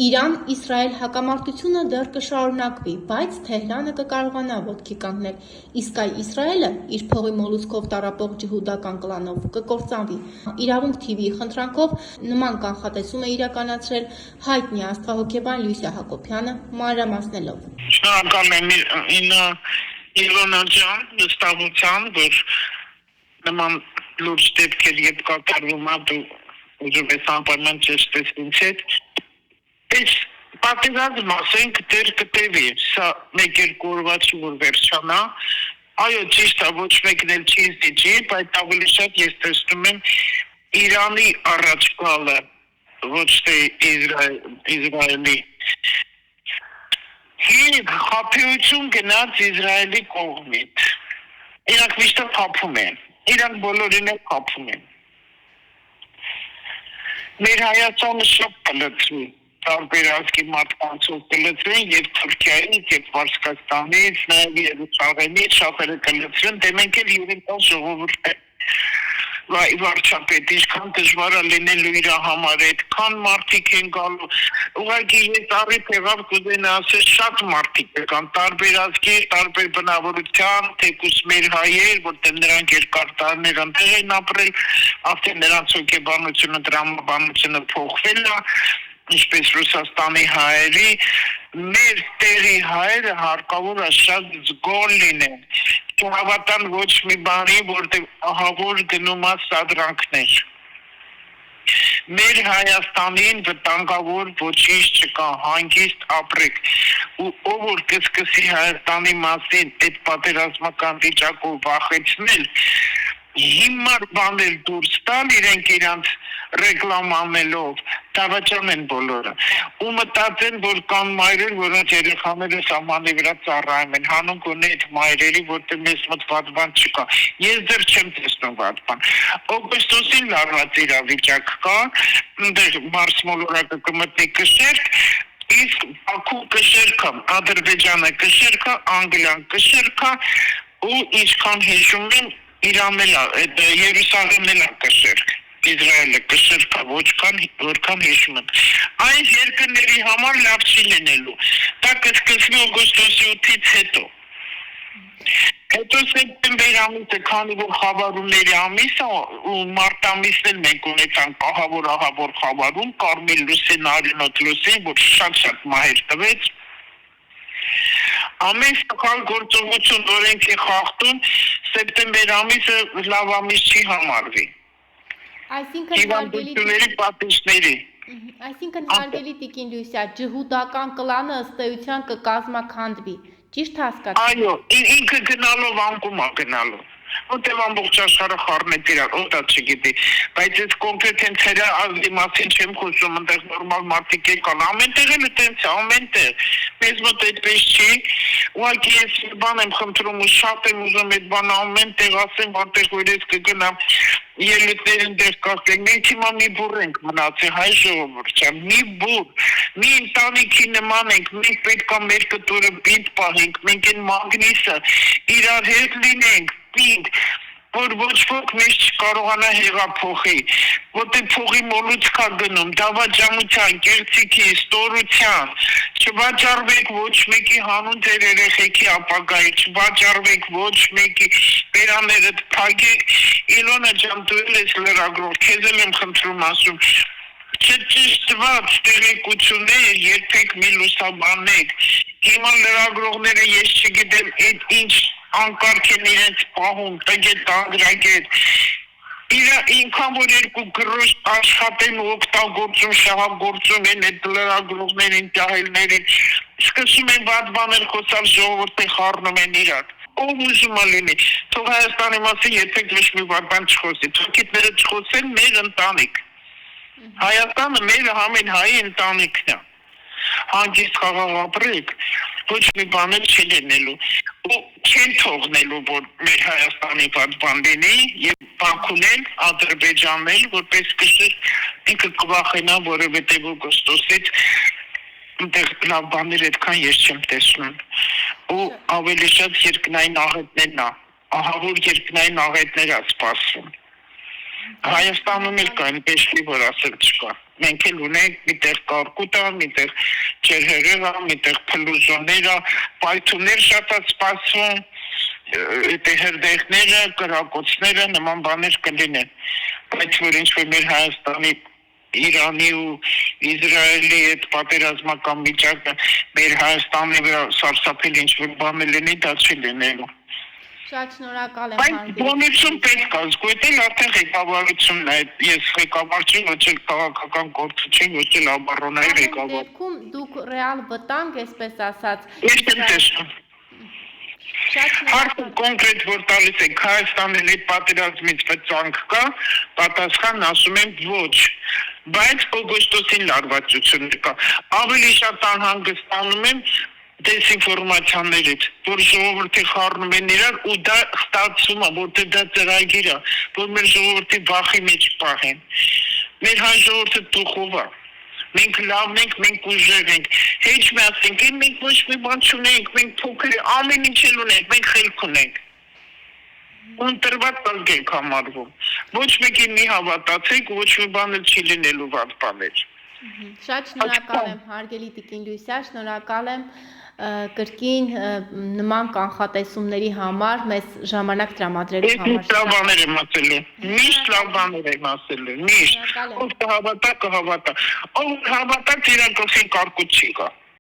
Իրան-Իսրայել հակամարտությունը դեռ կշարունակվի, բայց Թեհրանը կկարողանա ոտքի կանգնել, իսկ այ Իսրայելը իր փողի մոլուցքով տառապող ջհուդական կլանով կկործանվի։ Իրավունք TV-ի խնդրանքով նման կանխատեսում է իրականացրել հայտնի աստղահոգեբան Լյուսիա Հակոբյանը, մանրամասնելով. Շնորհակալ եմ Իլոնա ջան, վստահության, որ նման լուրջ դեպքեր երբ կատարվում է, դու ուզում ես անպայման ճշտես ինձ հետ։ Այս պատերազմը ասենք դեռ կտևի, սա 1-2 օրվա չի որ վերջանա, այո ճիշտ է ոչ մեկն էլ չի զիջի, բայց ավելի շատ ես տեսնում եմ Իրանի առաջ գալը, ոչ թե Իսրայելի։ Հին խաբեություն գնաց Իսրայելի կողմից, իրանք միշտ խաբում են, իրանք բոլորին էլ խաբում են։ Մեր Հայաստանը շատ կլծվի, տարբեր ազգի մարդկանցով կլծվեն եւ Թուրքիայից եւ Պարսկաստանից, նաեւ Երուսաղեմից շատերը կլծվեն, դե մենք էլ յուրինտալ ժողովուրդ վարչապետ, ինչքան դժվար է լինելու իր համար, այդքան մարդիկ են գալու, ուղղակի ես առիթ եղավ կուզենա ասել շատ մարդիկ կան, տարբեր ազգի, տարբեր բնավորության, թեկուզ մեր հայեր, որտեղ նրանք երկար տարիներ այնտեղ են ապրել, արդեն նրանց հոգեբանությունը, տրամաբանությունը փոխվել է, ինչպես Ռուսաստանի հայերի, մեր տեղի հայերը հարկավոր է շատ զգոն լինեն, չհավատան ոչ մի բանի, որտեղ ահավոր գնում է սադրանքներ։ Մեր Հայաստանին վտանգավոր ոչինչ չկա, հանգիստ ապրեք, ու ով որ կսկսի Հայաստանի մասին այդ պատերազմական վիճակով վախեցնել, հիմար բաներ դուրս տալ իրենք իրանց ռեկլամանելով, դավաճան են բոլորը, ու մտածեն, որ կան մայրեր, որոնց երեխաները սահմանի վրա ծառայում են, հանուն գոնե այդ մայրերի, որտեղ մեզ մոտ վատ բան չկա, ես դեռ չեմ տեսնում վատ բան, օգոստոսին լարված իրավիճակ կա, այնտեղ մարսմոլորակը կմտնի կշերք, իսկ Բաքու կշերքը, Ադրբեջանը կշերքը, Անգլիան կշերքը, ու ինչքան հիշում եմ, Երուսաղեմն էլ է կշերք, Իսրայելը կշերքը որքան հիշում եմ։ Այս երկրների համար լավ չի լինելու, դա կսկսվի օգոստոսի 8-ից հետո։ Հետո սեպտեմբեր ամիսը, քանի որ խավարումների ամիսը ու մարտ ամիսն էլ մենք ունեցանք ահավոր խավարում, Կարմիր լուսին, արյունոտ լուսին, որ շատ մահեր տվեց։ Ամեն սխալ գործողություն օրենք է խախտում, սեպտեմբեր ամիսը լավ ամիս չի համարվի։ Հիվանդությունների պատիժների։ Այսինքն հարգելի տիկին Լյուսիա, ջհուդական կլանը ըստ էության կկազմաքանդվի, ճիշտ հասկացա։ Այո, ինքը գնալով անկում է գնալու։ Որտեղ ամբողջ աշխարհը խառնեց իրար, ո՞վ դա չգիտի, բայց այս կոնկրետ հենց հերա ազգի մասին չեմ խոսում, այնտեղ նորմալ մարդիկ կան, ամենտեղ էլ այդպես է, ամենտեղ, մեզ մոտ այդպես չի, ուղղակի ես բան եմ խնդրում ու շատ եմ ուզում այդ բանը ամենտեղ ասեմ, որտեղ որ ես կգնամ ելույթներն դեր կասենք, մենք հիմա մի բուռ ենք մնացել, հայ ժողովուրդ, մի բուռ, մի ընտանիքի նման ենք, մենք պետք է մեր կտուրը պինդ պահենք, մենք այն մագնիսը իրար հետ լինենք, պինդ, որ ոչ ոք մեզ չկարողանա հեղափոխի, որտեղ փողի մոլուցք է գնում, դավաճանության, կեղծիքի, ստորության, չվաճառվեք ոչ մեկի հանուն ձեր երեխեքի ապագայի, չվաճառվեք ոչ մեկի բերաներդ փակեք, Իլոնա ջան, դու ես լրագրող, քեզ եմ խնդրում ասում, չճշտված տեղեկություններ երբեք մի լուսաբանեք, հիմա լրագրողները ես չգիտեմ այդ ինչ անկարգ են իրենց պահում, տգետ անգրագետ, ինքան որ երկու գրոշ աշխատեն ու օգտագործում, շահագործում են այդ լրագրողներին, ճահելներին, սկսում են վատ բաներ խոսալ, ժողովուրդը խառնում են իրար, ով ուզում է լինի, թող Հայաստանի մասին երբեք ոչ մի վատ բան չխոսի, թուրքիները չխոսեն մեր ընտանիք, Հայաստանը մեր համեն հայի ընտանիքն է, հանգիստ խաղաղ ապրեք, ոչ մի բան չի լինելու ու չեն թողնելու, որ մեր Հայաստանի վատ բան լինի եւ Բաքուն էլ, Ադրբեջանն էլ, որպես կշեր ինքը կվախենա, որովհետեւ օգոստոսից այնտեղ լավ բաներ այդքան ես չեմ տեսնում ու ավելի շատ երկնային աղետներն է, ահավոր երկնային աղետներ է սպասում։ Հայաստանում էլ կա այնպեսի, որ ասել չկա։ Մենք էլ ունենք միտեղ կարկուտա, միտեղ ջերհեղեղա, միտեղ փլուզոները, պայթուններ շատ է սպասվում, հրդեհները, կրակոցները, նման բաներ կլինեն։ Բայց որ ինչ-որ մեր Հայաստանի Իրանի ու Իսրայելի այդ պատերազմական վիճակը մեր Հայաստանի վրա սարսափել ինչ-որ բան լինի, դա չի լինելու։ Շատ շնորհակալ եմ Բայց հարգելի։ բոնություն պետք է զգույտել արդեն ղեկավարությունն է, ես ղեկավար չեմ, ոչ էլ քաղաքական գործ չեմ, ոչ էլ ապառոնայի ղեկավար։ Դեպքում դուք ռեալ վտանգ, այսպես ասած, Ես եմ տեսնում։ Հարցը կոնկրետ որ տալիս եք Հայաստանի հետ պատերազմից վտանգ կա, պատասխան ասում եմ ոչ, բայց օգոստոսին լարվածություններ կա։ Ավելի շատ անհանգստանում եմ դեսինֆորմացիաներից, որ ժողովրդի խառնում են իրար ու դա ստացվում է, որտեղ դա ծրագիր է, որ մեր ժողովրդի վախի մեջ պահեն։ Մեր հայ ժողովուրդը տուխով է։ Մենք լավն ենք, մենք ուժեղ ենք, հեչ մի ասենք, մենք ոչ մի բան չունենք, մենք փոքր ամեն ինչ էլ ունենք, մենք խելք ունենք։ Ունտրված տալք ենք համարվում։ Ոչ մեկին մի հավատացեք, ոչ մի բան էլ չի լինելու վատ բաներ։ Շատ շնորհակալ եմ հարգելի Տիկին Լույսա, շնորհակալ եմ կրկին նման կանխատեսումների համար մեզ ժամանակ տրամադրելու համար։ Ես լավ բաներ եմ ասելու, միշտ լավ բաներ եմ ասելու, միշտ։ Ով կհավատա, կհավատա։ Ով հավատա, իրան կողքին կարկուտ չի գա։